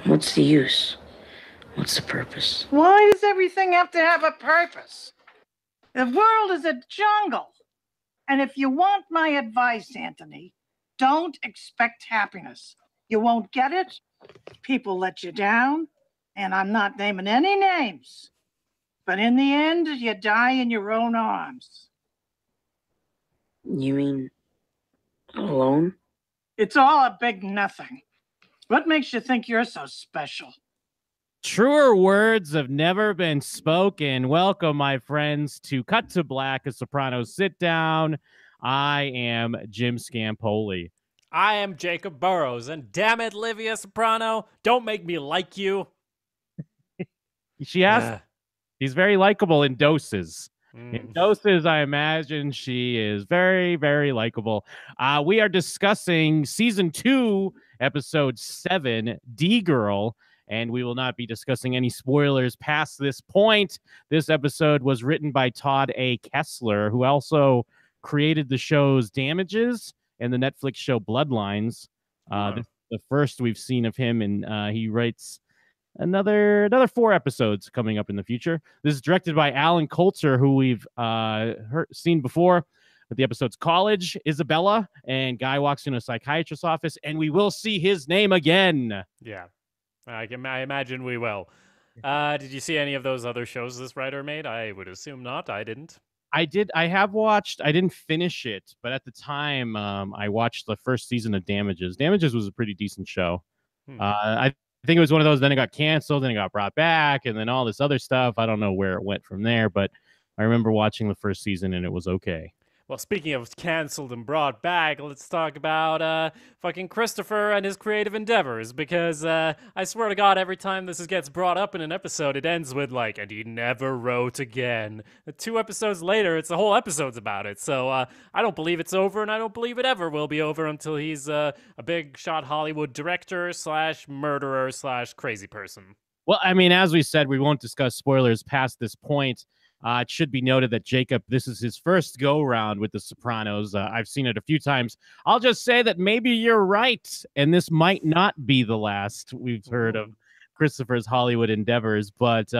What's the use? What's the purpose? Why does everything have to have a purpose? The world is a jungle. And if you want my advice, Anthony, don't expect happiness. You won't get it. People let you down. And I'm not naming any names. But in the end, you die in your own arms. You mean alone? It's all a big nothing. What makes you think you're so special? Truer words have never been spoken. Welcome, my friends, to Cut to Black, a Sopranos Sitdown. I am Jim Scampoli. I am Jacob Burrows, and damn it, Livia Soprano, don't make me like you. She's very likable in doses. In doses, I imagine she is very, very likable. We are discussing Season 2, Episode 7, D-Girl, and we will not be discussing any spoilers past this point. This episode was written by Todd A. Kessler, who also created the show's Damages and the Netflix show Bloodlines. This is the first we've seen of him, and he writes another 4 episodes coming up in the future. This is directed by Alan Coulter, who we've seen before with the episodes College, Isabella, and Guy walks into a psychiatrist's office, and we will see his name again. Yeah, I imagine we will. Did you see any of those other shows this writer made? I would assume not. I didn't. I have watched. I didn't finish it, but at the time, I watched the first season of Damages. Damages was a pretty decent show. I think it was one of those. Then it got canceled, then it got brought back, and then all this other stuff. I don't know where it went from there, but I remember watching the first season, and it was okay. Well, speaking of canceled and brought back, let's talk about fucking Christopher and his creative endeavors, because I swear to God, every time this gets brought up in an episode, it ends with, like, and he never wrote again. 2 episodes later, it's the whole episode's about it, so I don't believe it's over, and I don't believe it ever will be over until he's a big shot Hollywood director / murderer / crazy person. Well, I mean, as we said, we won't discuss spoilers past this point. It should be noted that Jacob, this is his first go-round with The Sopranos. I've seen it a few times. I'll just say that maybe you're right, and this might not be the last we've heard of Christopher's Hollywood endeavors. But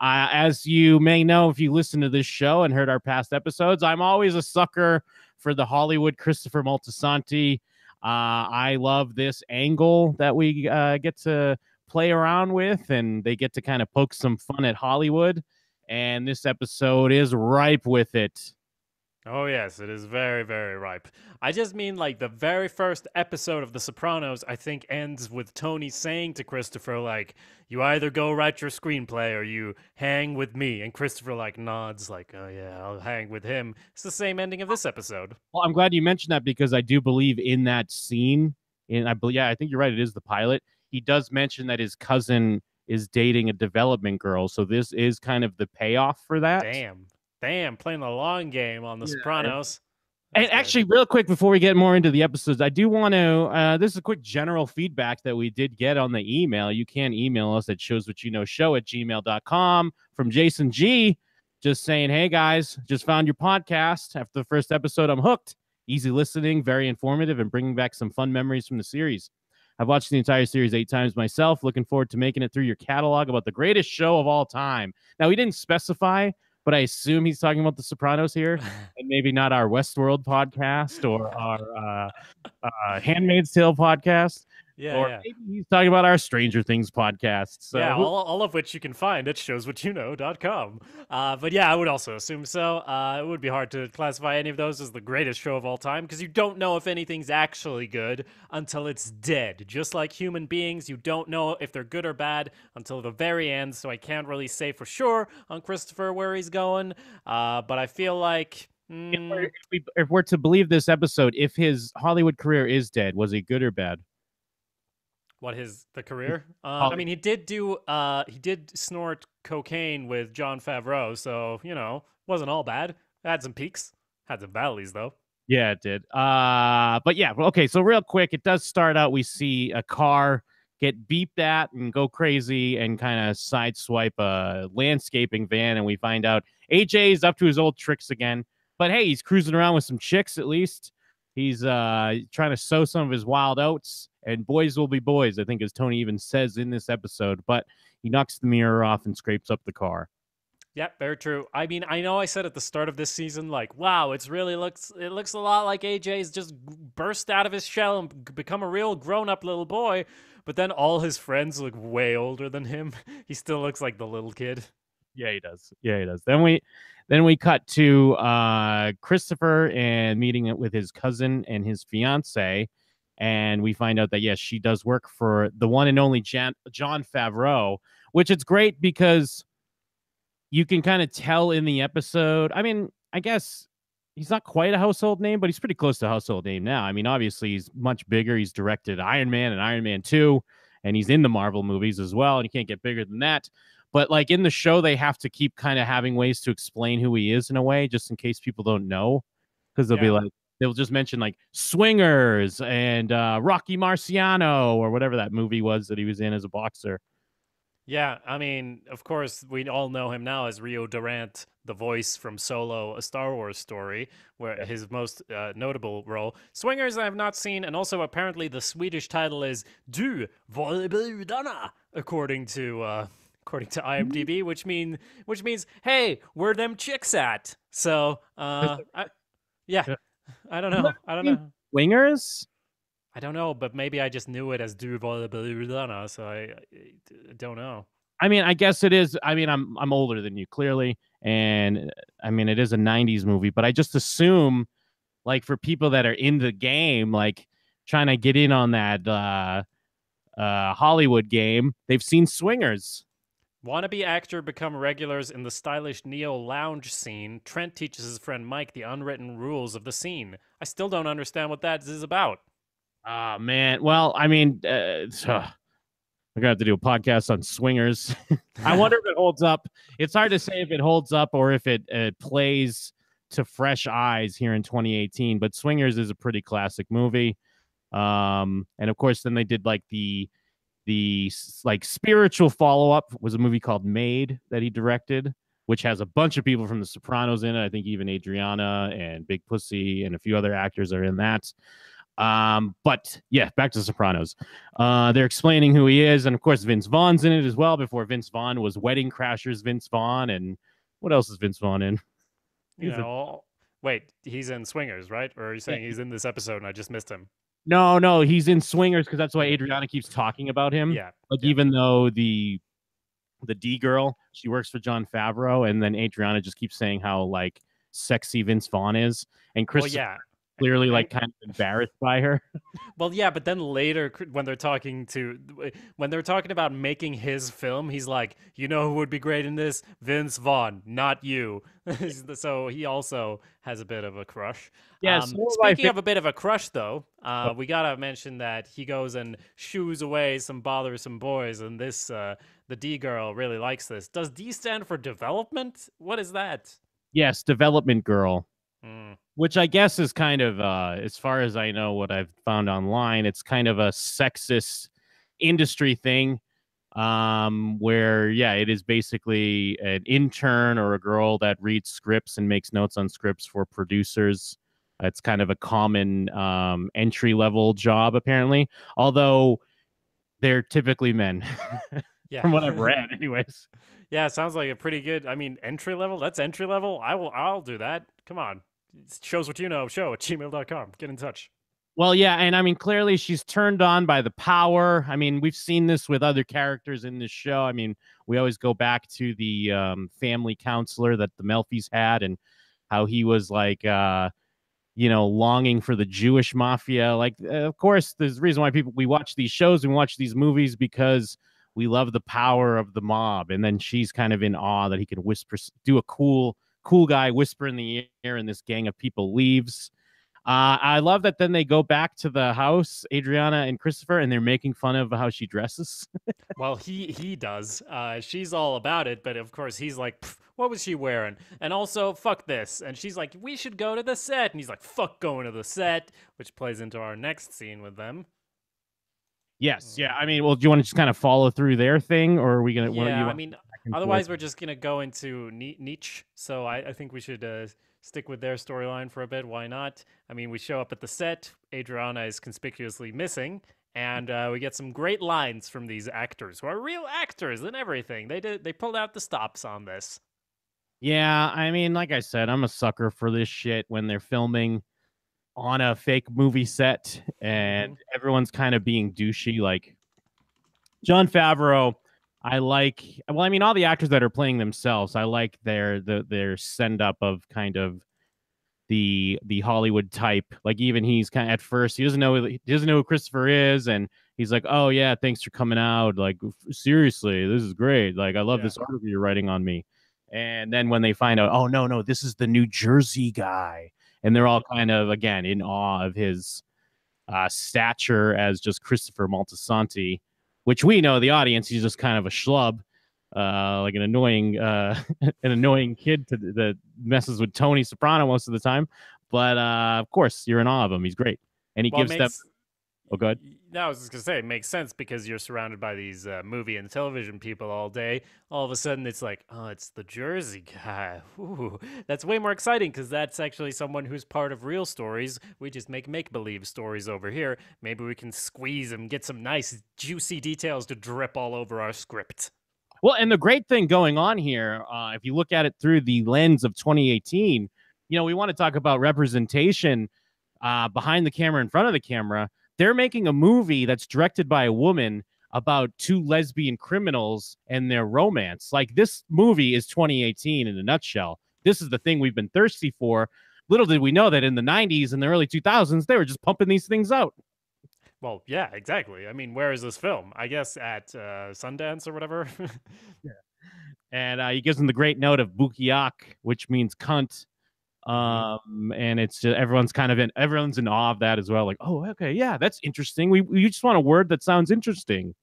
as you may know, if you listen to this show and heard our past episodes, I'm always a sucker for the Hollywood Christopher Moltisanti. I love this angle that we get to play around with, and they get to kind of poke some fun at Hollywood. And this episode is ripe with it. Oh, yes, it is very, very ripe. I just mean, like, the very first episode of The Sopranos, I think, ends with Tony saying to Christopher, like, you either go write your screenplay or you hang with me. And Christopher, like, nods, like, oh, yeah, I'll hang with him. It's the same ending of this episode. Well, I'm glad you mentioned that, because I do believe in that scene, I think you're right, it is the pilot. He does mention that his cousin is dating a development girl, so this is kind of the payoff for that. Damn, playing the long game on The Sopranos. And actually, real quick, before we get more into the episodes, I do want to, this is a quick general feedback that we did get on the email. You can email us at showswhatyouknowshow@gmail.com from Jason G, just saying, hey guys, just found your podcast. After the first episode, I'm hooked. Easy listening, very informative, and bringing back some fun memories from the series. I've watched the entire series 8 times myself. Looking forward to making it through your catalog about the greatest show of all time. Now, he didn't specify, but I assume he's talking about The Sopranos here, and maybe not our Westworld podcast or our Handmaid's Tale podcast. Maybe he's talking about our Stranger Things podcast. So. Yeah, all of which you can find at showswhatyouknow.com. But yeah, I would also assume so. It would be hard to classify any of those as the greatest show of all time, because you don't know if anything's actually good until it's dead. Just like human beings, you don't know if they're good or bad until the very end, so I can't really say for sure on Christopher where he's going. But I feel like... If we're to believe this episode, if his Hollywood career is dead, was he good or bad? What, the career? I mean, he did snort cocaine with Jon Favreau, so, wasn't all bad. Had some peaks, had some valleys, though. Yeah, it did. But yeah, okay, so real quick, it does start out, we see a car get beeped at and go crazy and kind of sideswipe a landscaping van, and we find out AJ is up to his old tricks again. But hey, he's cruising around with some chicks at least. He's trying to sow some of his wild oats. and boys will be boys, I think, as Tony even says in this episode. But he knocks the mirror off and scrapes up the car. Yeah, very true. I mean, I know I said at the start of this season, like, wow, it looks a lot like AJ's just burst out of his shell and become a real grown-up little boy. But then all his friends look way older than him. He still looks like the little kid. Yeah, he does. Yeah, he does. Then we cut to Christopher and meeting it with his cousin and his fiance, and we find out that yes, she does work for the one and only John Favreau, which it's great because you can kind of tell in the episode. I mean, I guess he's not quite a household name, but he's pretty close to a household name now. I mean, obviously he's much bigger. He's directed Iron Man and Iron Man 2, and he's in the Marvel movies as well, and you can't get bigger than that. But like in the show, they have to keep kind of having ways to explain who he is in a way, just in case people don't know, because they'll just mention like Swingers and Rocky Marciano or whatever that movie was that he was in as a boxer. Yeah, I mean, of course, we all know him now as Rio Durant, the voice from Solo, a Star Wars story, where his most notable role. Swingers I have not seen, and also apparently the Swedish title is Du Volleybudarna, according to IMDb, which means hey, where them chicks at? So, yeah, I don't know. Swingers? I don't know, but maybe I just knew it as Du Volleybudarna, so I don't know. I mean, I guess it is. I mean, I'm older than you, clearly, and I mean, it is a '90s movie, but I just assume, like, for people that are in the game, like trying to get in on that Hollywood game, they've seen Swingers. Wannabe actor become regulars in the stylish Neo lounge scene. Trent teaches his friend Mike the unwritten rules of the scene. I still don't understand what that is about. Oh man. Well, I mean, we're gonna have to do a podcast on Swingers. I wonder if it holds up. It's hard to say if it holds up or if it plays to fresh eyes here in 2018. But Swingers is a pretty classic movie. And of course, then they did like the like spiritual follow up was a movie called Made that he directed, which has a bunch of people from The Sopranos in it. I think even Adriana and Big Pussy and a few other actors are in that. But yeah, back to Sopranos. They're explaining who he is, and of course Vince Vaughn's in it as well. Before Vince Vaughn was Wedding Crashers Vince Vaughn, and what else is Vince Vaughn in? Wait, he's in Swingers, right? Or are you saying he's in this episode and I just missed him? No, he's in Swingers because that's why Adriana keeps talking about him. Yeah, even though the D girl, she works for John Favreau, and then Adriana just keeps saying how like sexy Vince Vaughn is, and Chris clearly like kind of embarrassed by her. Well, yeah, but then later when they're talking about making his film, he's like, you know who would be great in this? Vince Vaughn, not you. So he also has a bit of a crush. Yes. Speaking of a bit of a crush, though, we gotta mention that he goes and shoos away some bothersome boys, and this the D girl really likes this. Does D stand for development? What is that? Yes, development girl. Which I guess is kind of, as far as I know, what I've found online, it's kind of a sexist industry thing, where, yeah, it is basically an intern or a girl that reads scripts and makes notes on scripts for producers. It's kind of a common entry-level job, apparently, although they're typically men, from what I've read, anyways. Yeah, it sounds like a pretty good, I mean, entry level? That's entry level? I'll do that. Come on. Showswhatyouknowshow at gmail.com. Get in touch. Well, yeah, and I mean, clearly she's turned on by the power. I mean, we've seen this with other characters in this show. I mean, we always go back to the family counselor that the Melfis had and how he was like, longing for the Jewish mafia. Like, of course, there's a reason why we watch these shows and watch these movies because we love the power of the mob. And then she's kind of in awe that he can do a cool guy whisper in the ear, and this gang of people leaves. I love that then they go back to the house, Adriana and Christopher, and they're making fun of how she dresses. Well, he does. She's all about it, but of course he's like, what was she wearing? And also, fuck this. And she's like, we should go to the set. And he's like, fuck going to the set, which plays into our next scene with them. Yes, yeah. I mean, well, do you want to just kind of follow through their thing, or are we gonna? Yeah, I mean, otherwise we're just gonna go into niche. So I think we should stick with their storyline for a bit. Why not? I mean, we show up at the set. Adriana is conspicuously missing, And we get some great lines from these actors who are real actors and everything. They pulled out the stops on this. Yeah, I mean, like I said, I'm a sucker for this shit when they're filming on a fake movie set and everyone's kind of being douchey. Like Jon Favreau, I like. Well, I mean, all the actors that are playing themselves, I like their send up of kind of the Hollywood type. Like even he's kind of at first he doesn't know who Christopher is, and he's like, "Oh yeah, thanks for coming out. Like seriously, this is great. Like I love Yeah. this article you're writing on me." And then when they find out, oh no, this is the New Jersey guy, and they're all kind of again in awe of his stature as just Christopher Moltisanti, which we know the audience he's just kind of a schlub, like an annoying an annoying kid that messes with Tony Soprano most of the time. But of course, you're in awe of him. He's great, and he Well, it gives them. makes Oh, good. No, I was just gonna say it makes sense because you're surrounded by these movie and television people all day. All of a sudden, it's like, oh, it's the Jersey guy. Ooh, that's way more exciting because that's actually someone who's part of real stories. We just make believe stories over here. Maybe we can squeeze and get some nice juicy details to drip all over our script. Well, and the great thing going on here, if you look at it through the lens of 2018, we want to talk about representation behind the camera, in front of the camera. They're making a movie that's directed by a woman about two lesbian criminals and their romance. Like this movie is 2018 in a nutshell. This is the thing we've been thirsty for. Little did we know that in the 90s and the early 2000s, they were just pumping these things out. Well, yeah, exactly. I mean, where is this film? I guess at Sundance or whatever. Yeah. And he gives them the great note of bukiak, which means cunt. And it's just everyone's in awe of that as well. Like, oh, okay, yeah, that's interesting. We just want a word that sounds interesting.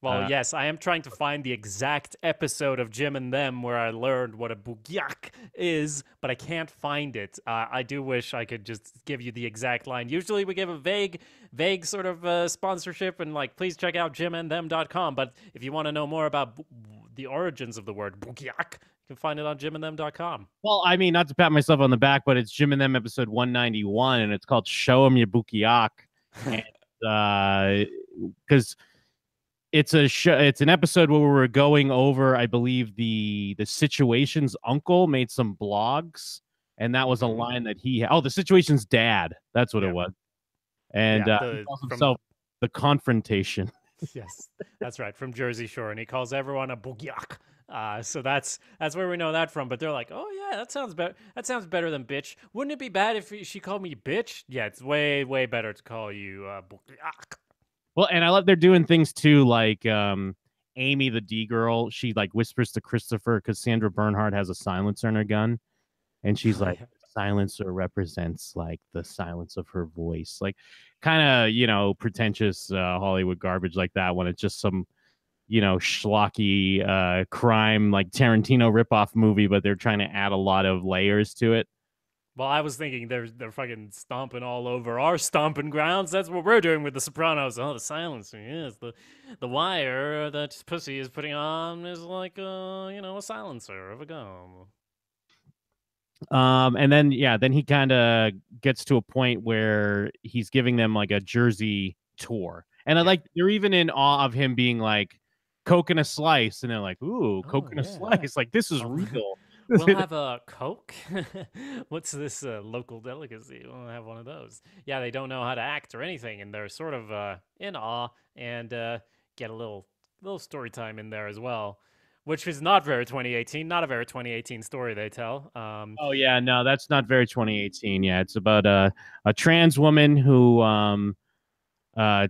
Well, yes, I am trying to find the exact episode of Jim and Them where I learned what a bugyak is, but I can't find it. I do wish I could just give you the exact line. Usually we give a vague sort of sponsorship and like, please check out jimandthem.com. But if you want to know more about the origins of the word bugyak, you can find it on jimandthem.com. Well, I mean, not to pat myself on the back, but it's Jim and Them episode 191, and it's called "Show 'Em Your Bukiak," and because it's an episode where we were going over, I believe the situation's uncle made some blogs, and that was a line that he had. Oh, the situation's dad. That's what it was, and he calls himself the confrontation. Yes, that's right, from Jersey Shore, and he calls everyone a bugyak. So that's where we know that from. But they're like, oh yeah, that sounds better. That sounds better than bitch. Wouldn't it be bad if she called me bitch? Yeah, it's way better to call you bugyak. Well, and I love they're doing things too, like Amy, the D girl. She like whispers to Christopher because Sandra Bernhard has a silencer in her gun, and she's like, silencer represents like the silence of her voice, like kind of pretentious Hollywood garbage like that when it's just some schlocky crime like Tarantino ripoff movie, but they're trying to add a lot of layers to it. Well, I was thinking they're fucking stomping all over our stomping grounds. That's what we're doing with the Sopranos. Oh, the silencer, yes, the wire that Pussy is putting on is like a silencer of a gun. And then he kind of gets to a point where he's giving them like a Jersey tour, and I like they're even in awe of him being like Coke and a slice, and they're like, ooh, Coke and a slice, like this is real. We'll have a Coke. What's this local delicacy? We'll have one of those. Yeah, they don't know how to act or anything, and they're sort of in awe and get a little story time in there as well, which is not very 2018. Not a very 2018 story they tell. Oh yeah, no, that's not very 2018. Yeah, it's about a trans woman who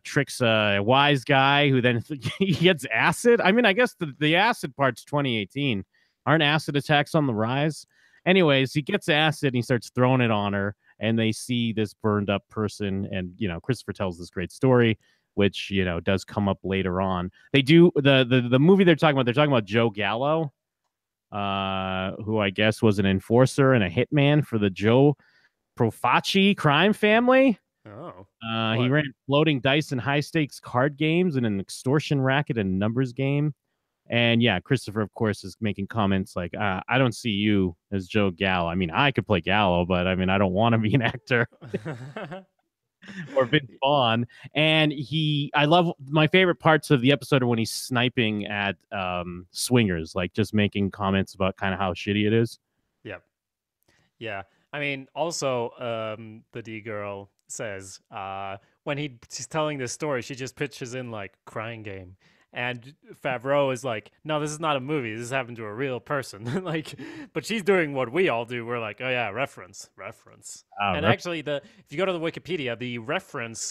tricks a wise guy who then he gets acid. I mean, I guess the acid part's 2018. Aren't acid attacks on the rise? Anyways, he gets acid and he starts throwing it on her, and they see this burned up person, and Christopher tells this great story, which does come up later on. They do the movie they're talking about Joe Gallo, who I guess was an enforcer and a hitman for the Joe Profaci crime family. Oh. He ran floating dice and high stakes card games and an extortion racket and numbers game. And yeah, Christopher, of course, is making comments like, I don't see you as Joe Gallo. I mean, I could play Gallo, but I mean, I don't want to be an actor. or Vince Vaughn. And I love my favorite parts of the episode are when he's sniping at swingers, like just making comments about kind of how shitty it is. Yep. Yeah. I mean, also, the D girl says when she's telling this story, she just pitches in like crying game. And Favreau is like, no, this is not a movie. This happened to a real person. Like, but she's doing what we all do. We're like, oh yeah, reference. And actually, if you go to the Wikipedia, the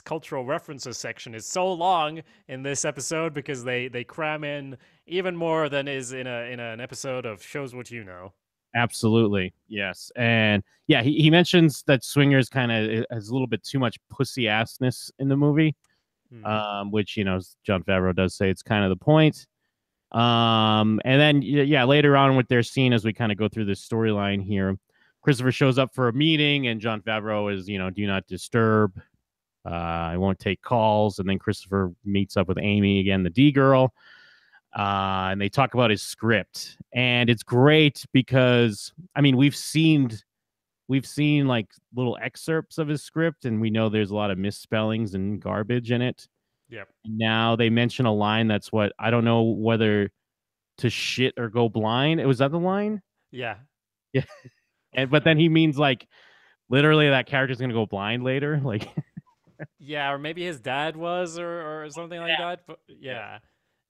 cultural references section is so long in this episode because they cram in even more than is in an episode of Shows What You Know. Absolutely. Yes. And yeah, he mentions that Swingers kind of has a little bit too much pussy assness in the movie, which, Jon Favreau does say it's kind of the point. And then, yeah, later on with their scene, as we kind of go through this storyline here, Christopher shows up for a meeting and Jon Favreau is, do not disturb. I won't take calls. And then Christopher meets up with Amy again, the D girl. And they talk about his script, and it's great because we've seen like little excerpts of his script, and we know there's a lot of misspellings and garbage in it. Yep. Now they mention a line that's what I don't know whether to shit or go blind. Was that the line? Yeah. Yeah. But then he means like literally that character's gonna go blind later, like. Yeah, or maybe his dad was, or something like that. But yeah.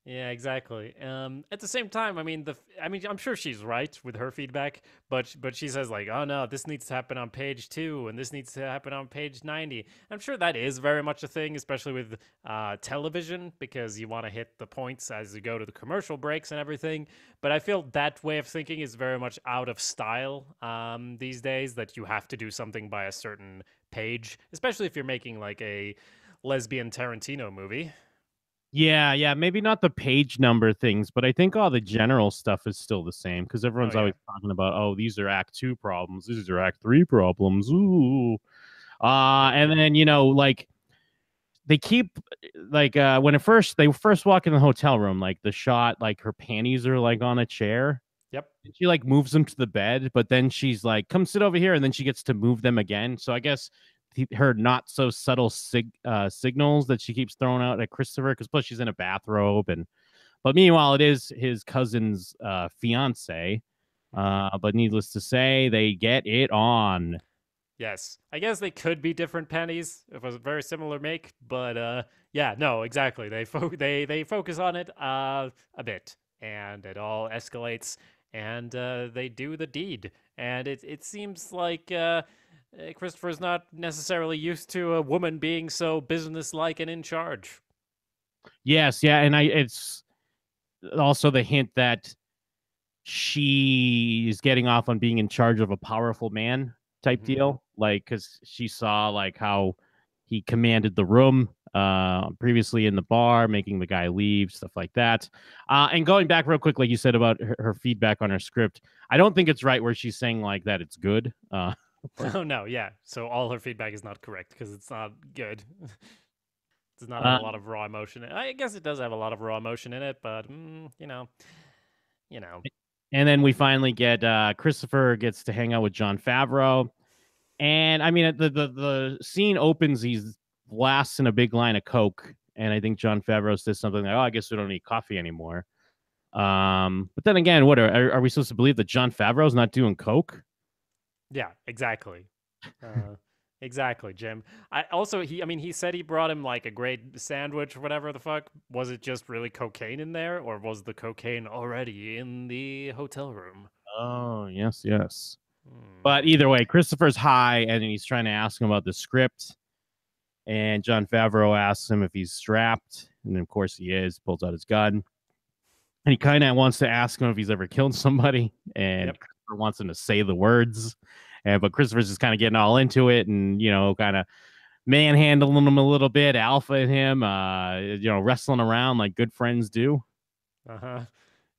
Yeah, exactly. At the same time, I'm sure she's right with her feedback, but she says like, oh no, this needs to happen on page 2, and this needs to happen on page 90. I'm sure that is very much a thing, especially with television, because you want to hit the points as you go to the commercial breaks and everything. But I feel that way of thinking is very much out of style these days. That you have to do something by a certain page, especially if you're making like a lesbian Tarantino movie. Yeah, maybe not the page number things, but I think all the general stuff is still the same because everyone's always talking about, oh, these are Act 2 problems, these are Act 3 problems. Ooh. And then, like they keep like when they first walk in the hotel room, like the shot, like her panties are like on a chair. Yep. And she like moves them to the bed, but then she's like, come sit over here, and then she gets to move them again. So I guess her not so subtle signals that she keeps throwing out at Christopher, because plus she's in a bathrobe, but meanwhile it is his cousin's fiance. But needless to say, they get it on. Yes, I guess they could be different pennies. It was a very similar make, but yeah, no, exactly. They focus on it a bit, and it all escalates, and they do the deed, and it seems like Christopher's not necessarily used to a woman being so businesslike and in charge. Yes, yeah, and it's also the hint that she is getting off on being in charge of a powerful man type deal, like because she saw like how he commanded the room previously in the bar, making the guy leave, stuff like that. And going back real quick, like you said about her feedback on her script, I don't think it's right where she's saying like that it's good. Oh no, yeah. So all her feedback is not correct because it's not good. Does not have a lot of raw emotion. I guess it does have a lot of raw emotion in it, but you know. And then we finally get Christopher gets to hang out with Jon Favreau, and the scene opens. He's blasting a big line of Coke, and I think Jon Favreau says something like, "Oh, I guess we don't need coffee anymore." But then again, what are we supposed to believe that Jon Favreau's not doing Coke? Yeah, exactly. Exactly, Jim. He said he brought him like a great sandwich or whatever the fuck. Was it just really cocaine in there, or was the cocaine already in the hotel room? Oh, yes. But either way, Christopher's high, and he's trying to ask him about the script. And Jon Favreau asks him if he's strapped, and of course he is. Pulls out his gun, and he kind of wants to ask him if he's ever killed somebody, and Christopher wants him to say the words. But Christopher's just kind of getting all into it, and kind of manhandling him a little bit, alpha him, wrestling around like good friends do.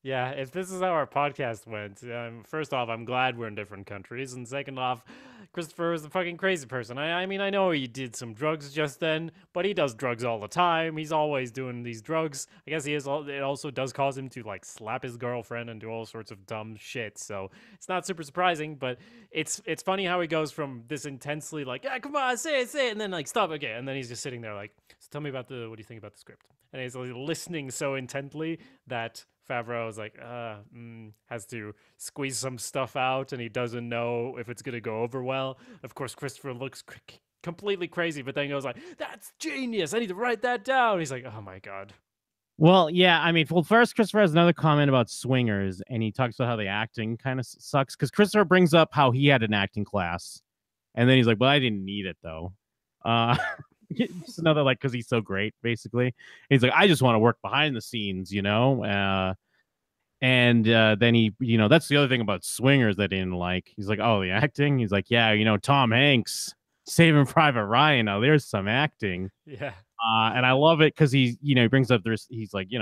Yeah, if this is how our podcast went, first off, I'm glad we're in different countries, and second off, Christopher is a fucking crazy person. I mean, I know he did some drugs just then, but he does drugs all the time. He's always doing these drugs. I guess he is. It also does cause him to like slap his girlfriend and do all sorts of dumb shit. So it's not super surprising, but it's funny how he goes from this intensely like, yeah, come on, say it, and then like stop, okay, and then he's just sitting there like, so tell me about what do you think about the script? And he's like listening so intently that Favreau is like, has to squeeze some stuff out, and he doesn't know if it's gonna go over well. Of course, Christopher looks completely crazy, but then goes like, "That's genius! I need to write that down." He's like, "Oh my god." Well, yeah, I mean, well, first Christopher has another comment about swingers, and he talks about how the acting kind of sucks because Christopher brings up how he had an acting class, and then he's like, "Well, I didn't need it though." Just another like because he's so great, basically. He's like, "I just want to work behind the scenes, you know." And then he, that's the other thing about swingers that I didn't like. He's like, "Oh, the acting." He's like, "Yeah, Tom Hanks, Saving Private Ryan. Now there's some acting." Yeah. And I love it because he brings up this. He's like, you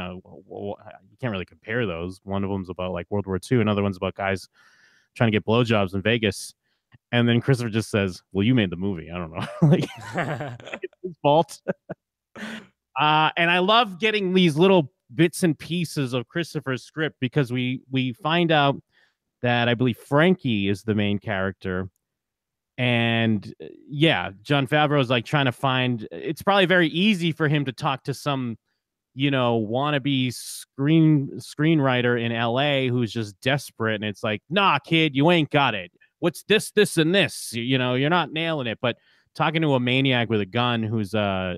can't really compare those. One of them's about like World War II. Another one's about guys trying to get blowjobs in Vegas. And then Christopher just says, "Well, you made the movie. I don't know." Like, it's his fault. And I love getting these little bits and pieces of Christopher's script because we find out that I believe Frankie is the main character. And yeah, Jon Favreau is like trying to find. It's probably very easy for him to talk to some, wannabe screenwriter in LA who's just desperate. And it's like, nah, kid, you ain't got it. What's this, and this? You're not nailing it. But talking to a maniac with a gun who's a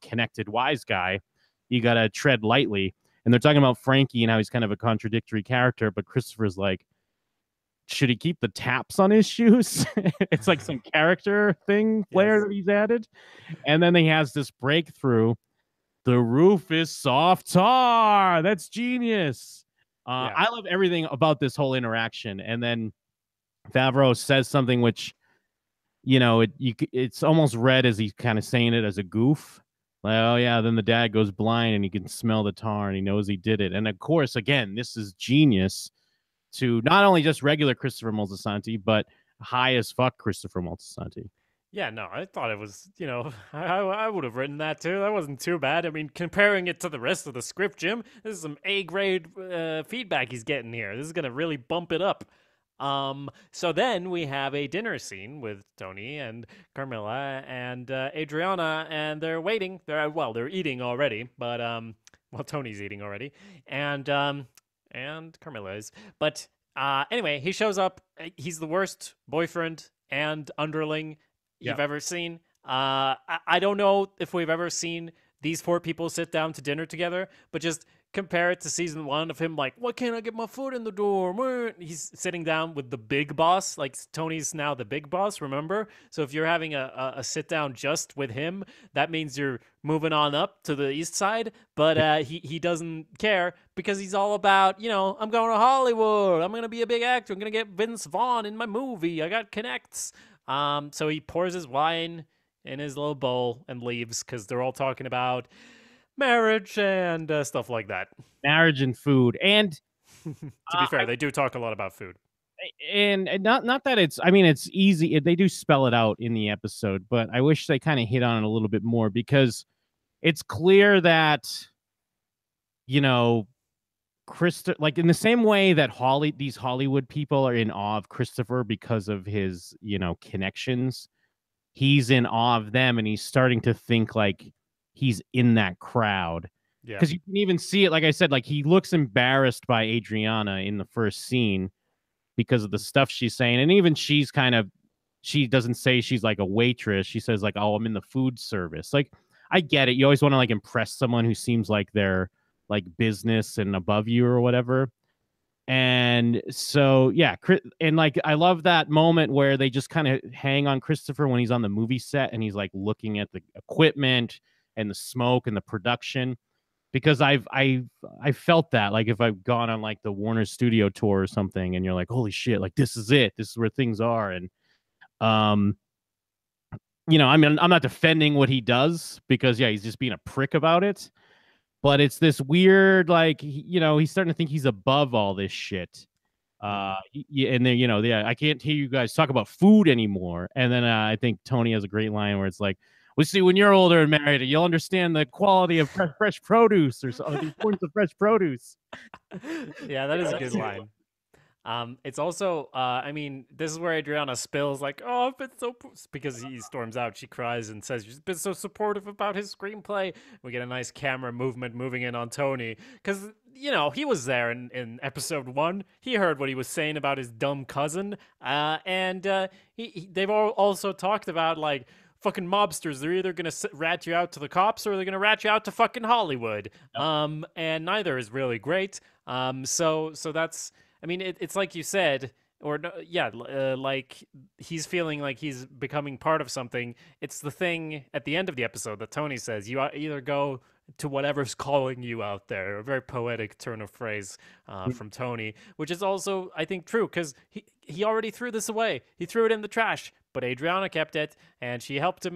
connected wise guy, you got to tread lightly. And they're talking about Frankie and how he's kind of a contradictory character. But Christopher's like, should he keep the taps on his shoes? It's like some character thing flair that he's added. And then he has this breakthrough. The roof is soft tar. That's genius. Yeah. I love everything about this whole interaction. And then Favreau says something which, it's almost read as he's kind of saying it as a goof. Like, oh yeah, then the dad goes blind and he can smell the tar and he knows he did it. And of course, again, this is genius to not only just regular Christopher Moltisanti, but high as fuck Christopher Moltisanti. Yeah, no, I thought it was, I would have written that too. That wasn't too bad. I mean, comparing it to the rest of the script, Jim, this is some A-grade feedback he's getting here. This is going to really bump it up. So then we have a dinner scene with Tony and Carmilla and Adriana, and they're waiting. They're eating already, but Tony's eating already, and Carmilla is. But anyway, he shows up. He's the worst boyfriend and underling you've ever seen. I don't know if we've ever seen these four people sit down to dinner together, but just compare it to season 1 of him like, why can't I get my foot in the door? He's sitting down with the big boss. Like, Tony's now the big boss, remember? So if you're having a sit down just with him, that means you're moving on up to the east side. But he doesn't care because he's all about, I'm going to Hollywood. I'm going to be a big actor. I'm going to get Vince Vaughn in my movie. I got connects. So he pours his wine in his little bowl and leaves because they're all talking about marriage and stuff like that. Marriage and food. And to be fair, they do talk a lot about food. And not that it's easy. They do spell it out in the episode, but I wish they kind of hit on it a little bit more because it's clear that, like in the same way that these Hollywood people are in awe of Christopher because of his, connections, he's in awe of them and he's starting to think like he's in that crowd. Yeah. Because you can even see it, like I said, like he looks embarrassed by Adriana in the first scene because of the stuff she's saying. And even she doesn't say she's like a waitress. She says like, oh, I'm in the food service. Like, I get it. You always want to like impress someone who seems like they're like business and above you or whatever. And so, yeah. And like, I love that moment where they just kind of hang on Christopher when he's on the movie set and he's like looking at the equipment and the smoke and the production, because I felt that, like, if I've gone on like the Warner Studio tour or something and you're like, holy shit, like this is it. This is where things are. And, I mean, I'm not defending what he does because, yeah, he's just being a prick about it. but it's this weird, like, he's starting to think he's above all this shit. And then, I can't hear you guys talk about food anymore. And then I think Tony has a great line where it's like, "We see when you're older and married, you'll understand the quality of fresh produce or the importance of fresh produce." Yeah, that is a good line. It's also, I mean, this is where Adriana spills like, "Oh, I've been so," because he storms out. She cries and says she's been so supportive about his screenplay. We get a nice camera movement moving in on Tony because he was there in episode 1. He heard what he was saying about his dumb cousin, and they've also talked about like fucking mobsters. They're either gonna rat you out to the cops or they're gonna rat you out to fucking Hollywood. Yep. And neither is really great. So that's. I mean, it's like you said, or like he's feeling like he's becoming part of something. It's the thing at the end of the episode that Tony says, you either go to whatever's calling you out there. A very poetic turn of phrase from Tony, which is also, I think, true because he already threw this away. He threw it in the trash. But Adriana kept it, and she helped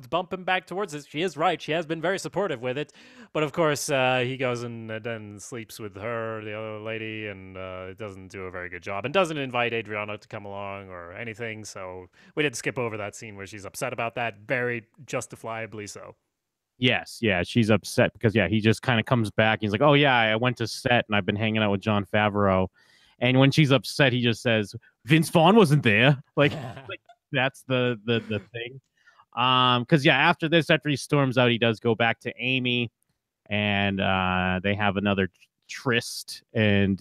bump him back towards it. She is right. She has been very supportive with it. But of course, he goes and then sleeps with her, the other lady, and doesn't do a very good job. And doesn't invite Adriana to come along or anything. So we did skip over that scene where she's upset about that, very justifiably so. Yes, yeah, she's upset because, he just kind of comes back. He's like, "Oh, yeah, I went to set, and I've been hanging out with Jon Favreau." And when she's upset, he just says, "Vince Vaughn wasn't there." Like that's the thing. Because after this, after he storms out, he does go back to Amy, and they have another tryst and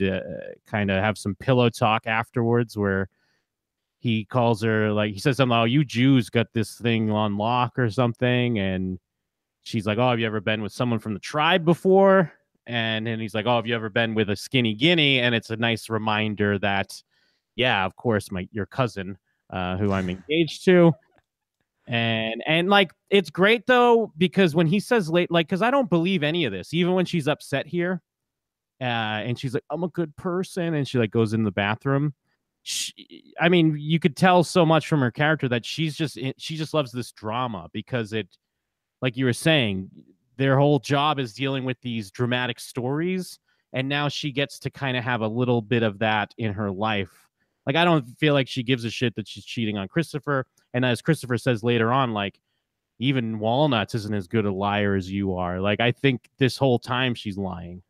kind of have some pillow talk afterwards, where he calls her, like, he says something, "Oh, you Jews got this thing on lock or something," and she's like, "Oh, have you ever been with someone from the tribe before?" And then he's like, "Oh, have you ever been with a skinny guinea?" And it's a nice reminder that, yeah, of course, your cousin, who I'm engaged to. And like, it's great though, because when he says late, like, because I don't believe any of this, even when she's upset here, and she's like, "I'm a good person," and she like goes in the bathroom. I mean, you could tell so much from her character that she just loves this drama, because it, like you were saying, their whole job is dealing with these dramatic stories, and now she gets to kind of have a little bit of that in her life. Like, I don't feel like she gives a shit that she's cheating on Christopher. And as Christopher says later on, like, even Walnuts isn't as good a liar as you are. Like, I think this whole time she's lying.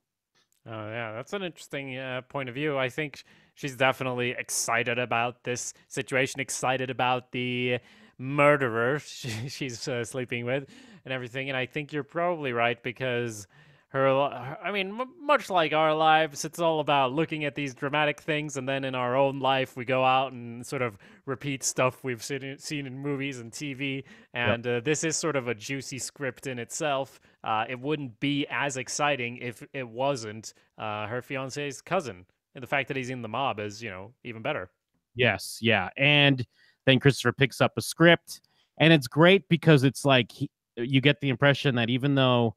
Oh, yeah, that's an interesting point of view. I think she's definitely excited about this situation, excited about the murderer she's sleeping with and everything. And I think you're probably right, because I mean, much like our lives, it's all about looking at these dramatic things, and then in our own life, we go out and sort of repeat stuff we've seen in movies and TV. And this is sort of a juicy script in itself. It wouldn't be as exciting if it wasn't her fiance's cousin. And the fact that he's in the mob is, even better. Yes, yeah. And then Christopher picks up a script, and it's great because it's like you get the impression that even though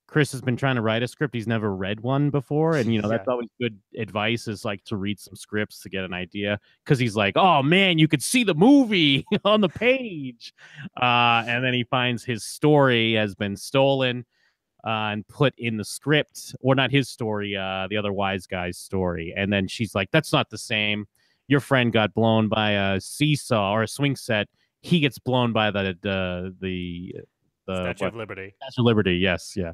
Chris has been trying to write a script, he's never read one before. And, that's always good advice, is like to read some scripts to get an idea. Because he's like, "Oh, man, you could see the movie on the page." And then he finds his story has been stolen and put in the script. Or not his story, the other wise guy's story. And then she's like, "That's not the same. Your friend got blown by a seesaw or a swing set. He gets blown by the Statue of Liberty. Statue of Liberty, yes, yeah.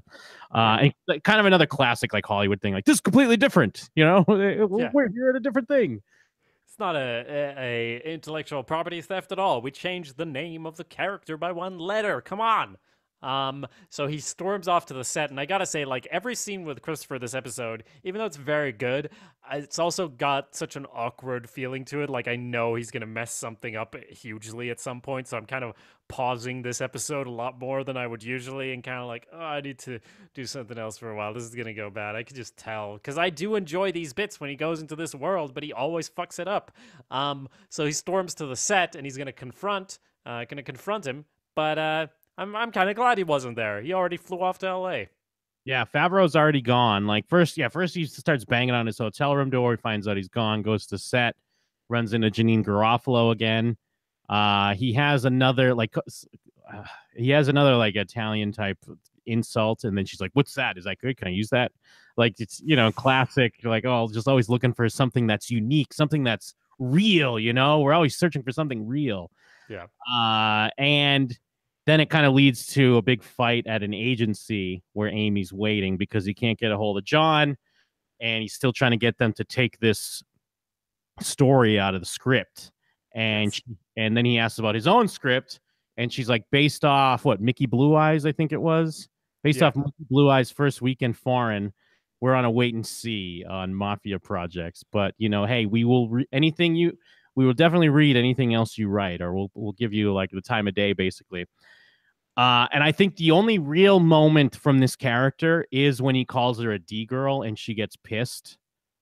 And kind of another classic, like, Hollywood thing, like, this is completely different, We're here at a different thing. It's not a intellectual property theft at all. We changed the name of the character by one letter. Come on. So he storms off to the set, and I gotta say, like, every scene with Christopher this episode, even though it's very good, it's also got such an awkward feeling to it. Like, I know he's gonna mess something up hugely at some point, so I'm kind of pausing this episode a lot more than I would usually, and kind of like, oh, I need to do something else for a while. This is gonna go bad. I could just tell, because I do enjoy these bits when he goes into this world, but he always fucks it up. So he storms to the set, and he's gonna confront him, but I'm kind of glad he wasn't there. He already flew off to LA. Yeah, Favreau's already gone. Like, first he starts banging on his hotel room door. He finds out he's gone, goes to set, runs into Janine Garofalo again. He has another like Italian type insult, and then she's like, "What's that? Is that good? Can I use that?" Like it's classic. Like, oh, just always looking for something that's unique, something that's real. We're always searching for something real. Yeah. And then it kind of leads to a big fight at an agency where Amy's waiting because he can't get a hold of John, and he's still trying to get them to take this story out of the script. And Yes. and then he asks about his own script, and she's like, based off what, Mickey Blue Eyes, I think it was, based Yeah. off Mickey Blue Eyes' first weekend foreign. We're on a wait and see on mafia projects, but hey, we will we will definitely read anything else you write, or we'll give you like the time of day, basically. And I think the only real moment from this character is when he calls her a D girl and she gets pissed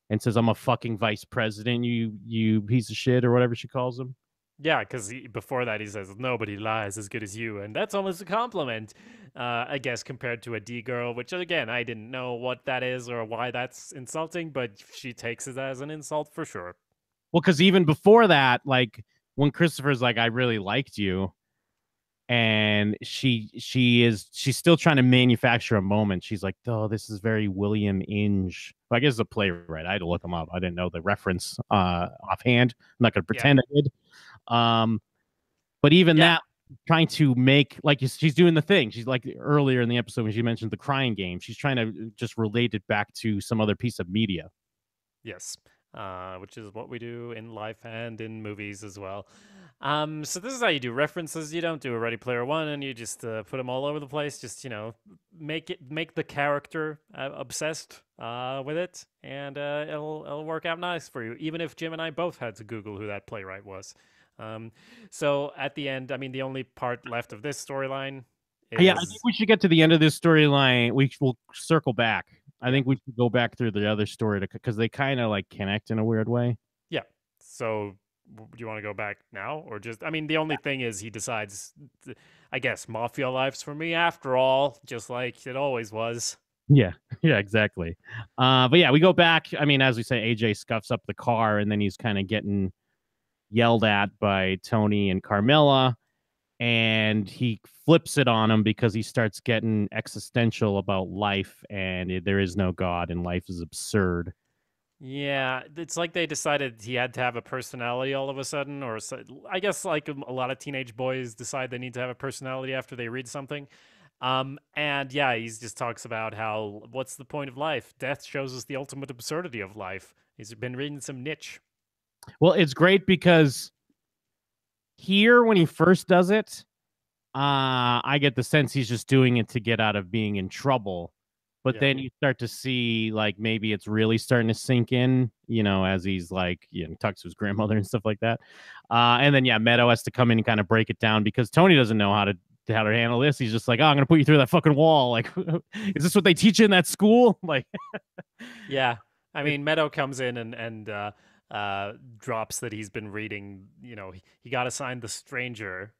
and says, "I'm a fucking vice president, you piece of shit," or whatever she calls him. Yeah, because before that he says, "Nobody lies as good as you," and that's almost a compliment, I guess, compared to a D girl, which again I didn't know what that is or why that's insulting, but she takes it as an insult for sure. Well, because even before that, like when Christopher's like, "I really liked you," and she's still trying to manufacture a moment. She's like, "Oh, this is very William Inge." Well, I guess it's a playwright. I had to look him up. I didn't know the reference offhand. I'm not gonna pretend I did. But even Yeah. that, trying to make like she's doing the thing. She's like earlier in the episode when she mentioned the crying game. She's trying to just relate it back to some other piece of media. Yes, which is what we do in life and in movies as well. So this is how you do references. You don't do a Ready Player One, and you just put them all over the place. Just make the character obsessed with it, and it'll work out nice for you. Even if Jim and I both had to Google who that playwright was. So at the end, I mean, the only part left of this storyline Yeah, I think is we should get to the end of this storyline. Will circle back. I yeah. think we should go back through the other story because they kind of like connect in a weird way. Yeah. So, do you want to go back now or just, I mean, the only thing is he decides, I guess, mafia life's for me after all, just like it always was. Yeah, yeah, exactly. But yeah, we go back. I mean, as we say, AJ scuffs up the car, and then he's kind of getting yelled at by Tony and Carmilla, and he flips it on him because he starts getting existential about life, and there is no God, and life is absurd. Yeah, it's like they decided he had to have a personality all of a sudden, or I guess like a lot of teenage boys decide they need to have a personality after they read something. And yeah, he just talks about how what's the point of life? Death shows us the ultimate absurdity of life. He's been reading some Nietzsche. Well, it's great because here, when he first does it, I get the sense he's just doing it to get out of being in trouble. But Yeah. then you start to see like maybe it's really starting to sink in, as he's like, talks to his grandmother and stuff like that. And then yeah, Meadow has to come in and kind of break it down because Tony doesn't know how to handle this. He's just like, "Oh, I'm gonna put you through that fucking wall." Like, is this what they teach you in that school? Like, Yeah, I mean, Meadow comes in and drops that he's been reading. He got assigned The Stranger.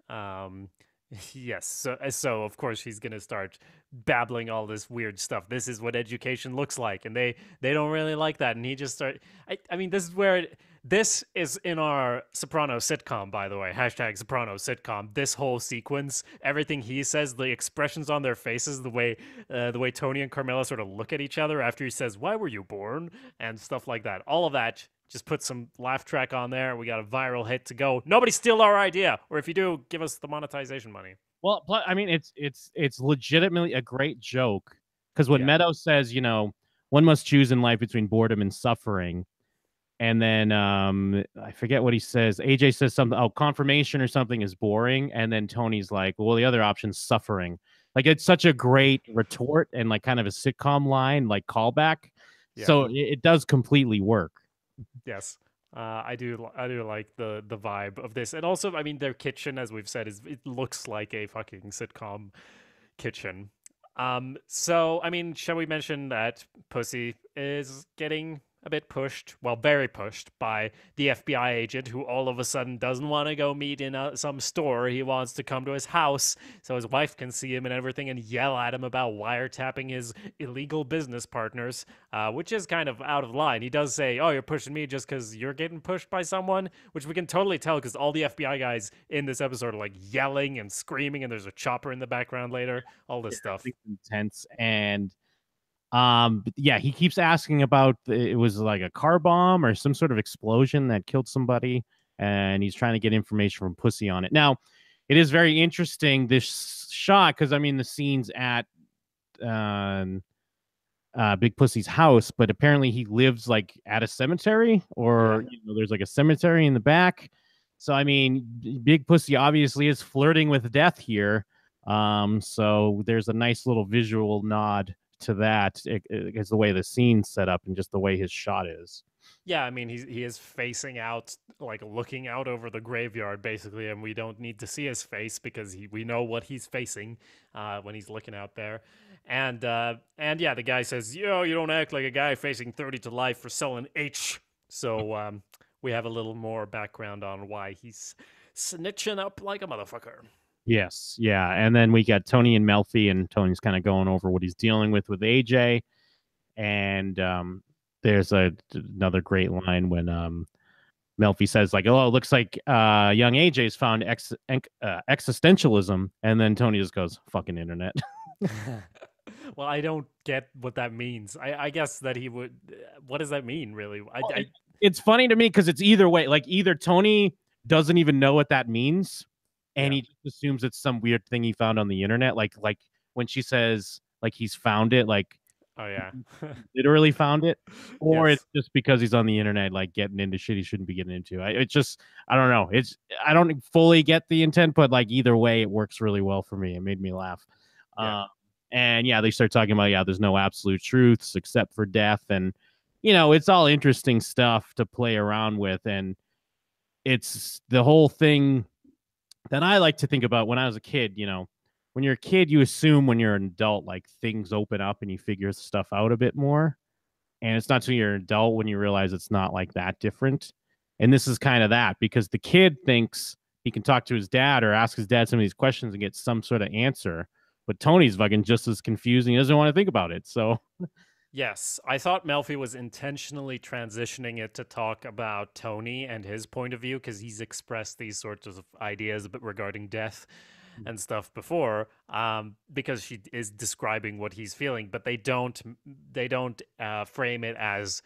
Yes, so of course he's gonna start babbling all this weird stuff. This is what education looks like, and they don't really like that. And he just start. I mean, this is where this is in our Sopranos sitcom, by the way. Hashtag Sopranos sitcom. This whole sequence, everything he says, the expressions on their faces, the way Tony and Carmela sort of look at each other after he says, "Why were you born?" and stuff like that. All of that. Just put some laugh track on there. We got a viral hit to go. Nobody steal our idea, or if you do, give us the monetization money. well, I mean, it's legitimately a great joke because when Yeah. Meadow says, one must choose in life between boredom and suffering, and then I forget what he says. AJ says something, oh, confirmation or something is boring, and then Tony's like, well, the other option's suffering. Like, it's such a great retort and like kind of a sitcom line, like callback. Yeah. So it does completely work. Yes. I do like the vibe of this, and also, I mean, their kitchen, as we've said, it looks like a fucking sitcom kitchen. So I mean, shall we mention that Pussy is getting a bit pushed, well, very pushed by the FBI agent who all of a sudden doesn't want to go meet in some store. He wants to come to his house so his wife can see him and everything and yell at him about wiretapping his illegal business partners, which is kind of out of line. He does say, oh, you're pushing me just because you're getting pushed by someone, which we can totally tell because all the FBI guys in this episode are like yelling and screaming, and there's a chopper in the background later, all this stuff. Intense. And yeah, he keeps asking about it was like a car bomb or some sort of explosion that killed somebody, and he's trying to get information from Pussy on it. Now, it is very interesting, this shot, because I mean the scenes at Big Pussy's house, but apparently he lives like at a cemetery, or there's like a cemetery in the back. So I mean, Big Pussy obviously is flirting with death here. So there's a nice little visual nod to that. It's the way the scene's set up and just the way his shot is. Yeah, I mean, he is facing out, like looking out over the graveyard, basically, and we don't need to see his face because we know what he's facing when he's looking out there. And yeah, the guy says, you don't act like a guy facing 30 to life for selling H. So we have a little more background on why he's snitching up like a motherfucker. Yes, yeah, and then we got Tony and Melfi, and Tony's kind of going over what he's dealing with AJ, and there's another great line when Melfi says like, "Oh, it looks like young AJ's found existentialism," and then Tony just goes, "Fucking internet." Well, I don't get what that means. I guess that he would. What does that mean, really? It's funny to me because it's either way. Like either Tony doesn't even know what that means, and he just assumes it's some weird thing he found on the internet. Like when she says like he's found it, like oh yeah, literally found it, or it's just because he's on the internet, like getting into shit he shouldn't be getting into. It's just I don't know. I don't fully get the intent, but like either way, it works really well for me. It made me laugh. And yeah, they start talking about there's no absolute truths except for death, and it's all interesting stuff to play around with, and it's the whole thing that I like to think about when I was a kid. When you're a kid, you assume when you're an adult, like things open up and you figure stuff out a bit more. And it's not until you're an adult when you realize it's not like that different. And this is kind of that, because the kid thinks he can talk to his dad or ask his dad some of these questions and get some sort of answer. But Tony's fucking just as confusing. He doesn't want to think about it. So yes, I thought Melfi was intentionally transitioning it to talk about Tony and his point of view because he's expressed these sorts of ideas regarding death and stuff before, because she is describing what he's feeling, but they don't frame it as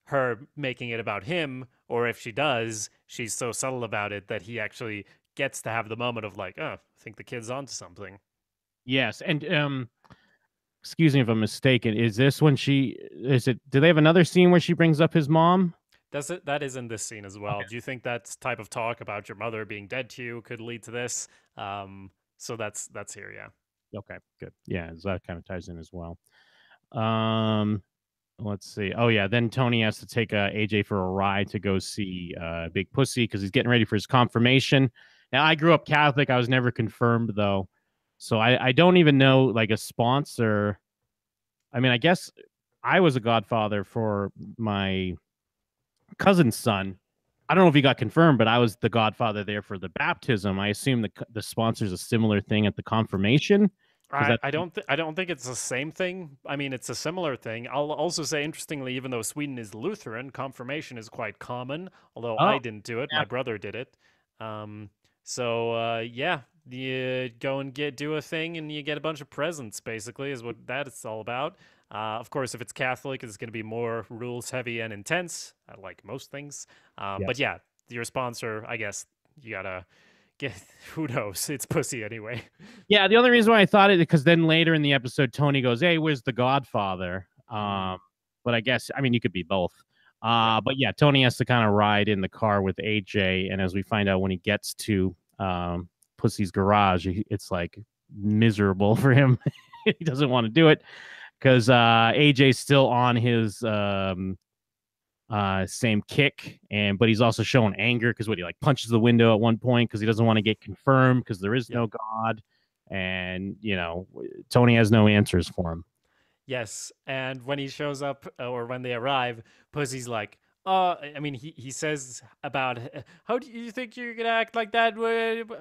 her making it about him, or if she does, she's so subtle about it that he actually gets to have the moment of like, oh, I think the kid's onto something. Yes, and excuse me if I'm mistaken. Is this when do they have another scene where she brings up his mom? That is in this scene as well. Okay. Do you think that type of talk about your mother being dead to you could lead to this? So that's here, yeah. Okay, good. Yeah, so that kind of ties in as well. Let's see. Oh yeah, then Tony has to take AJ for a ride to go see Big Pussy because he's getting ready for his confirmation. Now, I grew up Catholic. I was never confirmed though. So I don't even know like a sponsor. I mean, I guess I was a godfather for my cousin's son. I don't know if he got confirmed, but I was the godfather there for the baptism. I assume the sponsor's a similar thing at the confirmation. I don't think it's the same thing. I mean, it's a similar thing. I'll also say, interestingly, even though Sweden is Lutheran, confirmation is quite common. Although I didn't do it, my brother did it. Yeah, you go and do a thing, and you get a bunch of presents. Basically, is what that is all about. Of course, if it's Catholic, it's going to be more rules heavy and intense, like most things. Yes. But yeah, your sponsor, I guess you gotta get. Who knows? It's pussy anyway. Yeah, the only reason why I thought it because then later in the episode, Tony goes, "Hey, where's the Godfather?" But I guess you could be both. But yeah, Tony has to kind of ride in the car with AJ, and as we find out when he gets to Pussy's garage, it's like miserable for him. He doesn't want to do it because AJ's still on his same kick, but he's also showing anger because he like punches the window at one point because he doesn't want to get confirmed because there is no God, and Tony has no answers for him. Yes, and when he shows up or when they arrive, Pussy's like, I mean, he says about how do you think you're gonna act like that?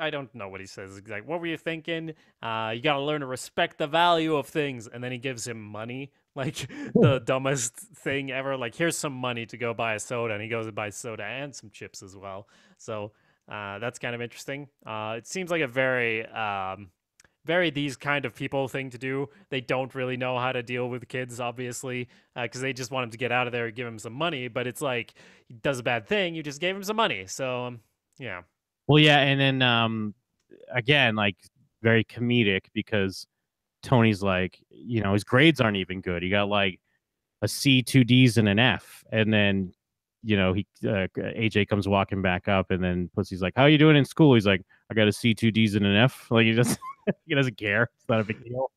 I don't know what he says. He's like, what were you thinking? You gotta learn to respect the value of things. And then he gives him money, like the dumbest thing ever. Like, here's some money to go buy a soda, and he goes and buys soda and some chips as well. So that's kind of interesting. It seems like a very these kind of people thing to do. They don't really know how to deal with kids, obviously, because they just want him to get out of there and give him some money. But it's like he does a bad thing, you just gave him some money. So yeah, Well, yeah, and then again, like very comedic because Tony's like, his grades aren't even good. He got like a C, two D's, and an F, and then he AJ comes walking back up, and then Pussy's like, "How are you doing in school?" He's like, "I got a C, two D's, and an F." Like he just he doesn't care. It's not a big deal.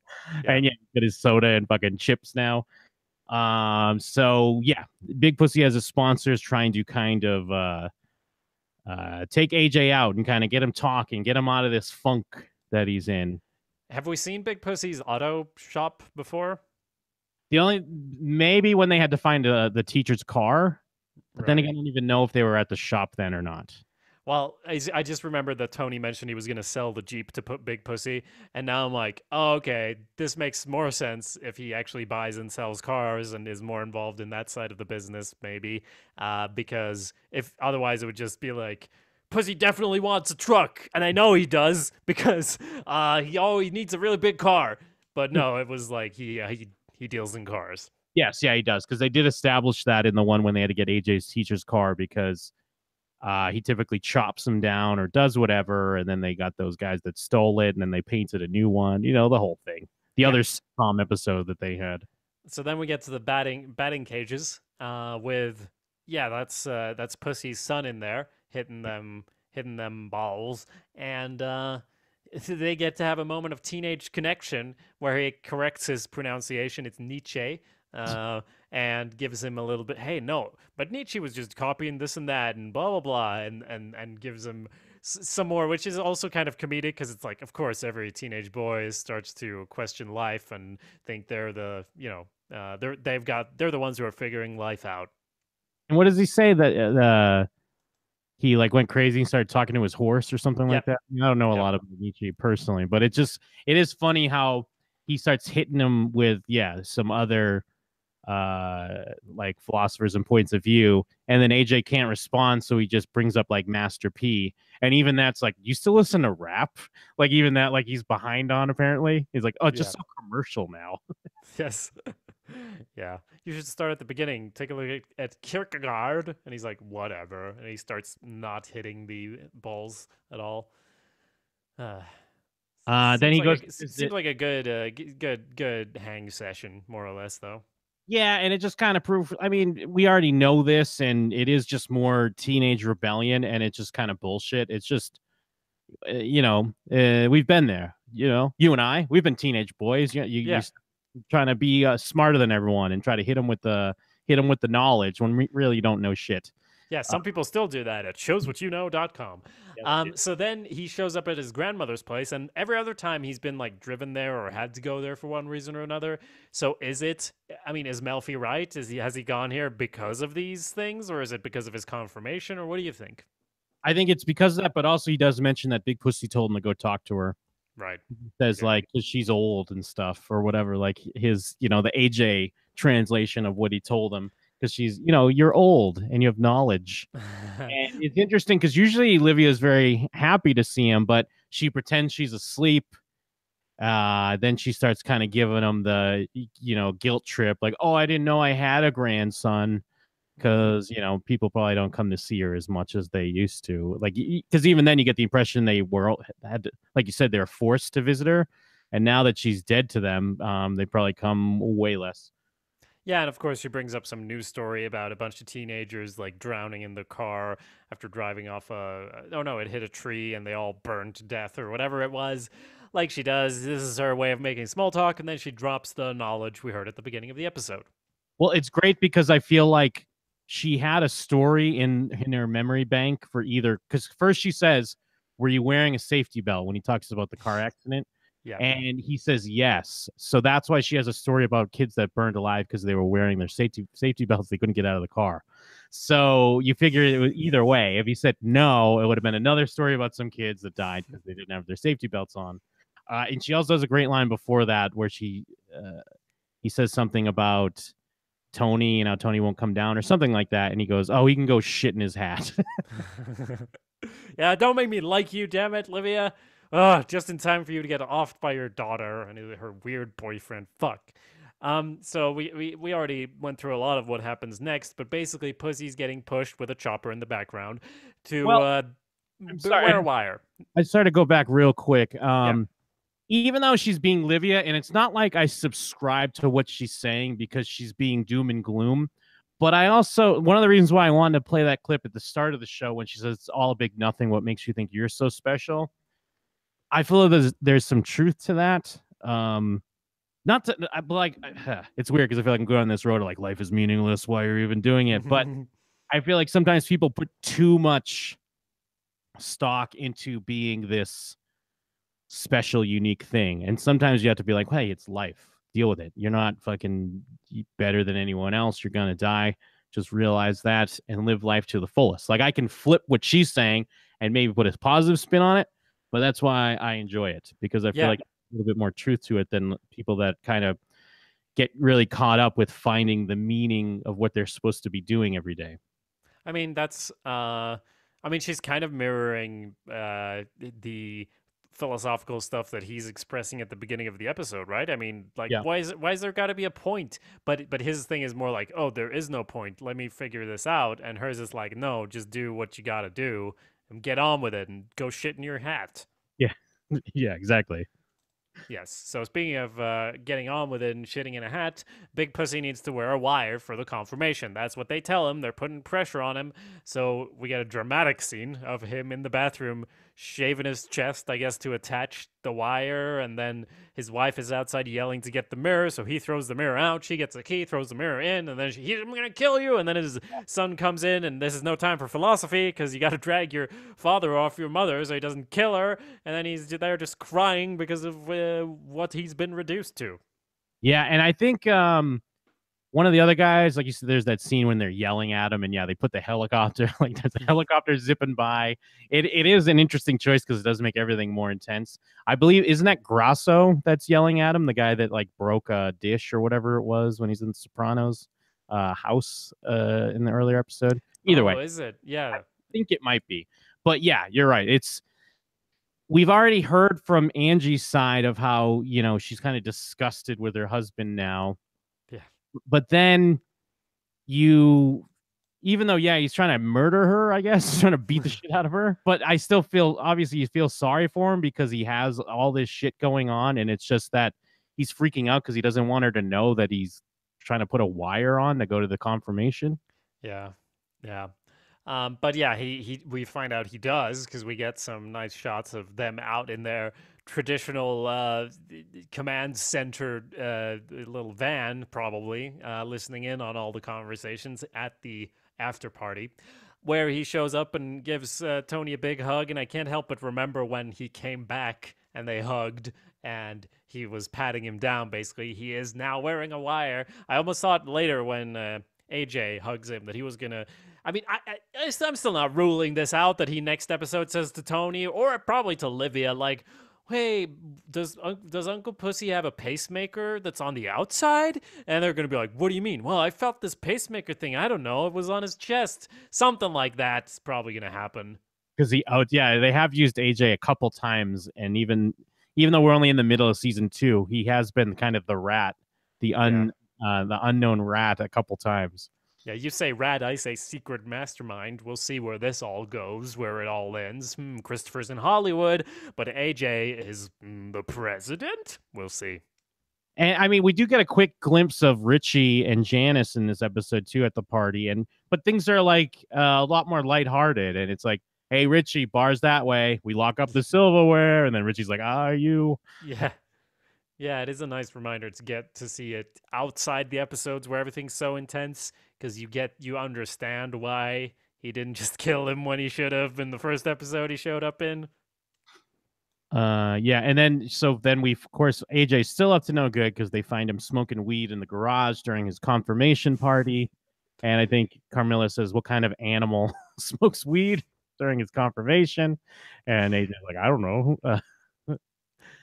yeah. And yeah, he got his soda and fucking chips now. So yeah, Big Pussy has his sponsors trying to kind of take AJ out and kind of get him talking, get him out of this funk that he's in. Have we seen Big Pussy's auto shop before? The only maybe when they had to find the teacher's car, but then Right. again, I don't even know if they were at the shop then or not. Well, I just remembered that Tony mentioned he was going to sell the Jeep to put Big Pussy, and now I'm like, oh, okay, this makes more sense if he actually buys and sells cars and is more involved in that side of the business, maybe. Because if otherwise it would just be like, Pussy definitely wants a truck, and I know he does because he needs a really big car. But no, it was like he deals in cars. Yes, yeah, he does because they did establish that in the one when they had to get AJ's teacher's car because he typically chops them down or does whatever, and then they got those guys that stole it, and then they painted a new one. The whole thing. The other sitcom episode that they had. So then we get to the batting cages with that's Pussy's son in there hitting them balls, and they get to have a moment of teenage connection where he corrects his pronunciation. It's Nietzsche. And gives him a little bit, hey, no, but Nietzsche was just copying this and that and blah, blah, blah, and gives him some more, which is also kind of comedic because it's like, of course, every teenage boy starts to question life and think they're the, they're the ones who are figuring life out. And what does he say that he like went crazy and started talking to his horse or something like that? I don't know a lot of Nietzsche personally, but it is funny how he starts hitting him with some other like philosophers and points of view, and then AJ can't respond, so he just brings up like Master P, and even that's like, you still listen to rap? Like even that, like he's behind on apparently. He's like, oh, it's just so commercial now. Yes. Yeah, you should start at the beginning. Take a look at Kierkegaard, and he's like, whatever, and he starts not hitting the balls at all. Then he goes. Seems like a good hang session, more or less, though. Yeah, and it just kind of proved. I mean, we already know this, and it is just more teenage rebellion, and it's just kind of bullshit. It's just, we've been there. You and I, we've been teenage boys. You trying to be smarter than everyone and try to hit them with the knowledge when we really don't know shit. Yeah, some people still do that at showswhatyouknowshow.com. So then he shows up at his grandmother's place, and every other time he's been like driven there or had to go there for one reason or another. So is Melfi right? Has he gone here because of these things, or is it because of his confirmation, or what do you think? I think it's because of that, but also he does mention that Big Pussy told him to go talk to her. Right. He says like, because she's old and stuff or whatever, like his, the AJ translation of what he told him. Because she's, you're old and you have knowledge. And it's interesting because usually Olivia is very happy to see him, but she pretends she's asleep. Then she starts kind of giving him the, guilt trip. Like, oh, I didn't know I had a grandson. Because, people probably don't come to see her as much as they used to. Like, because even then you get the impression they had to, like you said, they're forced to visit her. And now that she's dead to them, they probably come way less. Yeah, and of course she brings up some news story about a bunch of teenagers like drowning in the car after driving off it hit a tree and they all burned to death or whatever it was. Like she does, this is her way of making small talk, and then she drops the knowledge we heard at the beginning of the episode. Well, it's great because I feel like she had a story in her memory bank for either, because first she says, were you wearing a safety belt when he talks about the car accident? Yeah. And he says yes. So that's why she has a story about kids that burned alive because they were wearing their safety belts. They couldn't get out of the car. So you figure it was either way. If he said no, it would have been another story about some kids that died because they didn't have their safety belts on. And she also has a great line before that where he says something about Tony and how Tony won't come down or something like that. And he goes, "Oh, he can go shit in his hat." Yeah, don't make me like you, damn it, Livia. Ugh, just in time for you to get offed by your daughter and her weird boyfriend. Fuck. So we already went through a lot of what happens next, but basically Pussy's getting pushed with a chopper in the background to Well, I'm sorry. wear a wire. I started to go back real quick. Yeah. Even though she's being Livia, and it's not like I subscribe to what she's saying because she's being doom and gloom, but I also, one of the reasons why I wanted to play that clip at the start of the show when she says it's all a big nothing, what makes you think you're so special? I feel there's some truth to that. Not to, but like, it's weird because I feel like I'm going on this road of like life is meaningless. Why are you even doing it? But I feel like sometimes people put too much stock into being this special, unique thing. And sometimes you have to be like, hey, it's life. Deal with it. You're not fucking better than anyone else. You're going to die. Just realize that and live life to the fullest. Like I can flip what she's saying and maybe put a positive spin on it, but that's why I enjoy it because I feel like a little bit more truth to it than people that kind of get really caught up with finding the meaning of what they're supposed to be doing every day. I mean, that's I mean, she's kind of mirroring the philosophical stuff that he's expressing at the beginning of the episode, right? I mean, like, Yeah. why is there got to be a point? But his thing is more like, oh, there is no point. Let me figure this out. And hers is like, no, just do what you got to do and get on with it and go shit in your hat. Yeah. Yeah, exactly. Yes. So speaking of getting on with it and shitting in a hat, Big Pussy needs to wear a wire for the confirmation. That's what they tell him. They're putting pressure on him. So we get a dramatic scene of him in the bathroom shaving his chest, I guess, to attach the wire. And then his wife is outside yelling to get the mirror. So he throws the mirror out. She gets the key, throws the mirror in, and then I'm going to kill you. And then his son comes in, and this is no time for philosophy because you got to drag your father off your mother so he doesn't kill her. And then he's there just crying because of what he's been reduced to. Yeah, and I think one of the other guys, like you said, there's that scene when they're yelling at him, and yeah, they put the helicopter, like there's a helicopter zipping by. It is an interesting choice because it does make everything more intense. I believe, isn't that Grasso that's yelling at him, the guy that like broke a dish or whatever it was when he's in the Sopranos house in the earlier episode? Either way, Is it? Yeah. I think it might be. But yeah, you're right. We've already heard from Angie's side of how, you know, she's kind of disgusted with her husband now. Yeah. But then even though, yeah, he's trying to murder her, I guess, trying to beat the shit out of her. But I still feel, obviously, you feel sorry for him because he has all this shit going on. And it's just that he's freaking out because he doesn't want her to know that he's trying to put a wire on to go to the confirmation. Yeah. Yeah. But yeah, we find out he does because we get some nice shots of them out in their traditional command center little van, probably listening in on all the conversations at the after party, where he shows up and gives Tony a big hug. And I can't help but remember when he came back and they hugged and he was patting him down. Basically, he is now wearing a wire. I almost thought later when AJ hugs him that he was gonna. I mean, I'm still not ruling this out that he next episode says to Tony or probably to Livia, like, hey, does Uncle Pussy have a pacemaker that's on the outside? And they're going to be like, what do you mean? Well, I felt this pacemaker thing. I don't know. It was on his chest. Something like that's probably going to happen. Because yeah, they have used AJ a couple times. And even though we're only in the middle of season 2, he has been kind of the rat, the unknown rat a couple times. Yeah, you say rat, I say secret mastermind. We'll see where this all goes, where it all ends. Christopher's in Hollywood, but AJ is the president? We'll see. And I mean, we do get a quick glimpse of Richie and Janice in this episode too at the party, but things are like a lot more lighthearted, and it's like, hey, Richie, bars that way. We lock up the silverware, and then Richie's like, are you? Yeah. Yeah, it is a nice reminder to get to see it outside the episodes where everything's so intense, because you understand why he didn't just kill him when he should have in the first episode he showed up in. Yeah, and then we of course AJ's still up to no good because they find him smoking weed in the garage during his confirmation party, and I think Carmilla says, "What kind of animal smokes weed during his confirmation?" And AJ's like, "I don't know."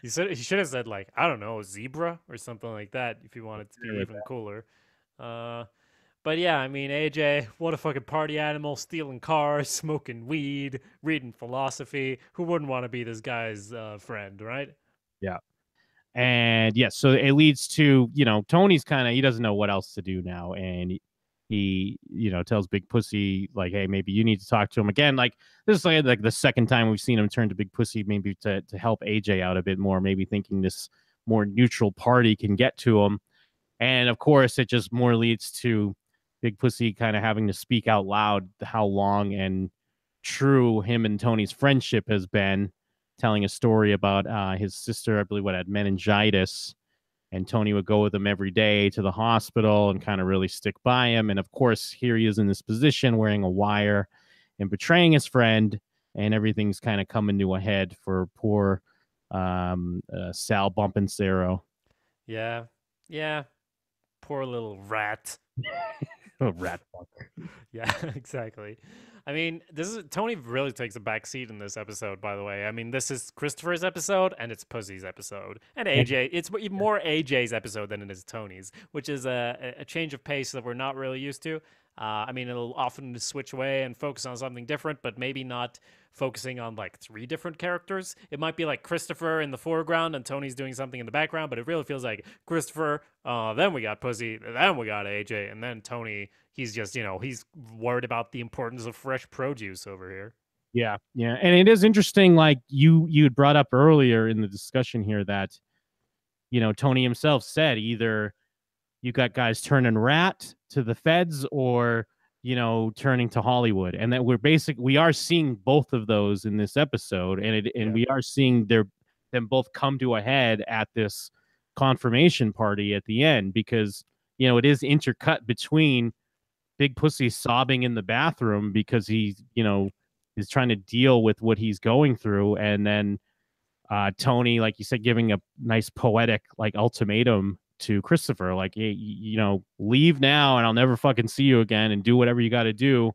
He should have said like, I don't know, zebra or something like that if you wanted to be with even cooler. Uh, but yeah, I mean, AJ, what a fucking party animal, stealing cars, smoking weed, reading philosophy. Who wouldn't want to be this guy's friend, right? Yeah. And yes, so it leads to, Tony's he doesn't know what else to do now. And he tells Big Pussy, like, hey, maybe you need to talk to him again. Like, this is like the second time we've seen him turn to Big Pussy, maybe to help AJ out a bit more, maybe thinking this more neutral party can get to him. And of course, it just more leads to Big Pussy kind of having to speak out loud how long and true him and Tony's friendship has been, telling a story about his sister, I believe, what had meningitis, and Tony would go with him every day to the hospital and kind of really stick by him. And of course, here he is in this position wearing a wire and betraying his friend, and everything's kind of coming to a head for poor Sal Bumpensero. Yeah, yeah. Poor little rat. Rat fuck. Yeah, exactly. I mean, this is Tony really takes a back seat in this episode, by the way. I mean, this is Christopher's episode and it's Pussy's episode. And AJ, it's more AJ's episode than it is Tony's, which is a change of pace that we're not really used to. I mean, it'll often switch away and focus on something different, but maybe not focusing on like three different characters. It might be like Christopher in the foreground and Tony's doing something in the background, but it really feels like Christopher, then we got Pussy, then we got AJ, and then Tony, he's just, he's worried about the importance of fresh produce over here. Yeah, yeah. And it is interesting, like you had brought up earlier in the discussion here that, Tony himself said either you got guys turning rat to the feds or turning to Hollywood, and that we are seeing both of those in this episode, and we are seeing them both come to a head at this confirmation party at the end, because it is intercut between Big Pussy sobbing in the bathroom because he is trying to deal with what he's going through, and then Tony, like you said, giving a nice poetic like ultimatum to Christopher, like, hey, leave now and I'll never fucking see you again, and do whatever you got to do,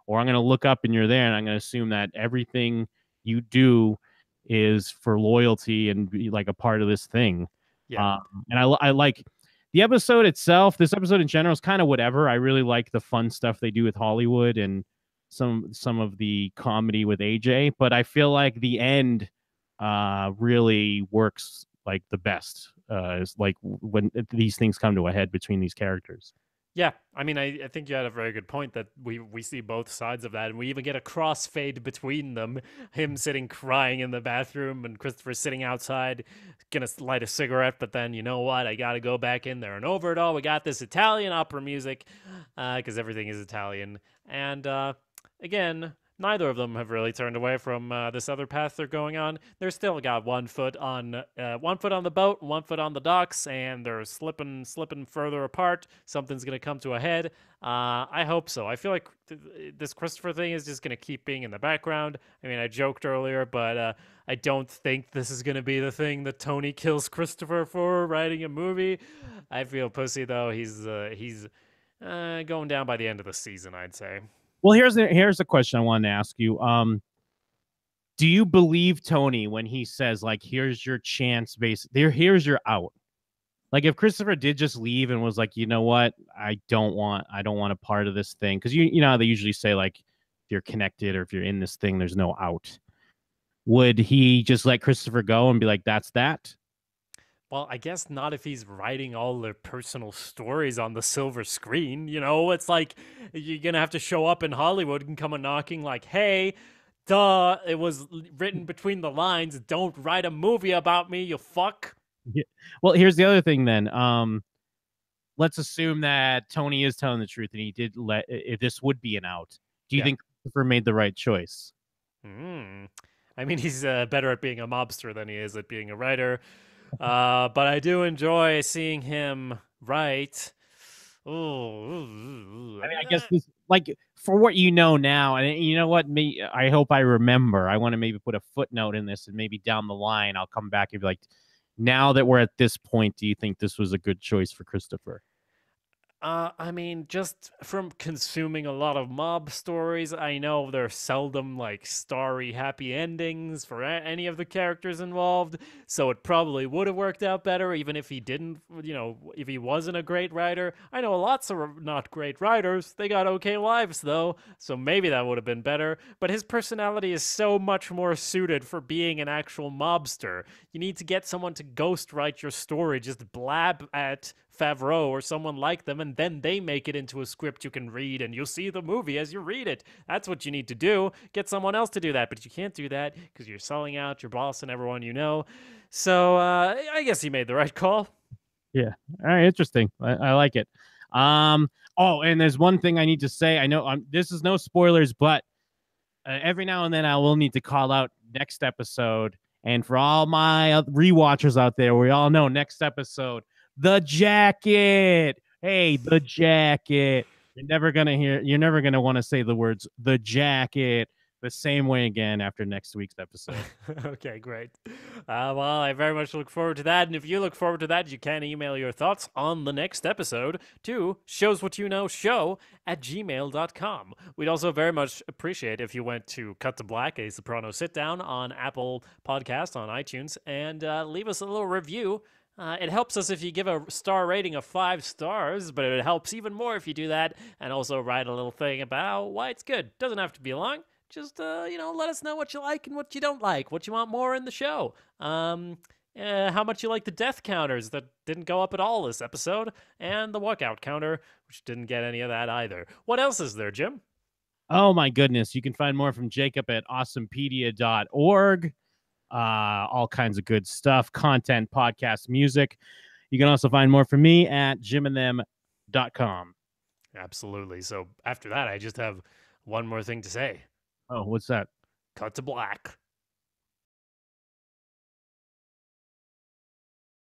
or I'm going to look up and you're there, and I'm going to assume that everything you do is for loyalty and be like a part of this thing. Yeah. And I like the episode itself. This episode in general is kind of whatever. I really like the fun stuff they do with Hollywood and some of the comedy with AJ, but I feel like the end really works like the best. Is like when these things come to a head between these characters. Yeah, I mean, I think you had a very good point that we see both sides of that, and we even get a crossfade between them. Him sitting crying in the bathroom, and Christopher sitting outside, gonna light a cigarette, but then, you know what, I gotta go back in there. And over it all, we got this Italian opera music, because everything is Italian. And again, neither of them have really turned away from this other path they're going on. They're still got one foot on the boat, one foot on the docks, and they're slipping further apart. Something's gonna come to a head. I hope so. I feel like this Christopher thing is just gonna keep being in the background. I mean, I joked earlier, but I don't think this is gonna be the thing that Tony kills Christopher for writing a movie. I feel Pussy though. He's going down by the end of the season, I'd say. Well, here's the question I wanted to ask you. Do you believe Tony when he says, like, here's your chance, here's your out? Like, if Christopher did just leave and was like, you know what, I don't want a part of this thing, because you know how they usually say, like, if you're connected or if you're in this thing, there's no out. Would he just let Christopher go and be like, that's that? Well, I guess not if he's writing all their personal stories on the silver screen. It's like you're going to have to show up in Hollywood and come a knocking like, hey, duh, it was written between the lines. Don't write a movie about me, you fuck. Yeah. Well, here's the other thing then. Let's assume that Tony is telling the truth and he did if this would be an out. Do you think Christopher made the right choice? I mean, he's better at being a mobster than he is at being a writer. But I do enjoy seeing him write. I mean, I guess like for what you know now, and you know what, I hope I remember. I want to maybe put a footnote in this, and maybe down the line I'll come back and be like, now that we're at this point, do you think this was a good choice for Christopher? I mean, just from consuming a lot of mob stories, I know there's seldom like starry happy endings for any of the characters involved. So it probably would have worked out better, even if he didn't, if he wasn't a great writer. I know lots of not great writers. They got okay lives though, so maybe that would have been better. But his personality is so much more suited for being an actual mobster. You need to get someone to ghostwrite your story, just blab at Favreau or someone like them, and then they make it into a script you can read, and you'll see the movie as you read it. That's what you need to do. Get someone else to do that, but you can't do that because you're selling out your boss and everyone you know. So I guess he made the right call. Yeah. All right. Interesting. I like it. Oh, and there's one thing I need to say. I know this is no spoilers, but every now and then I will need to call out next episode. And for all my rewatchers out there, we all know next episode, the jacket. Hey, the jacket. You're never gonna want to say the words the jacket the same way again after next week's episode. Okay, great. Well, I very much look forward to that. And if you look forward to that, you can email your thoughts on the next episode to showswhatyouknowshow@gmail.com. We'd also very much appreciate if you went to Cut to Black, a Sopranos Sitdown on Apple Podcast on iTunes, and leave us a little review. It helps us if you give a star rating of 5 stars, but it helps even more if you do that and also write a little thing about why it's good. Doesn't have to be long. Just, let us know what you like and what you don't like, what you want more in the show. How much you like the death counters that didn't go up at all this episode, and the walkout counter, which didn't get any of that either. What else is there, Jim? Oh, my goodness. You can find more from Jacob at awesomepedia.org. All kinds of good stuff, content, podcast, music. You can also find more from me at jimandthem.com. Absolutely. So after that, I just have one more thing to say. Oh, what's that? Cut to black.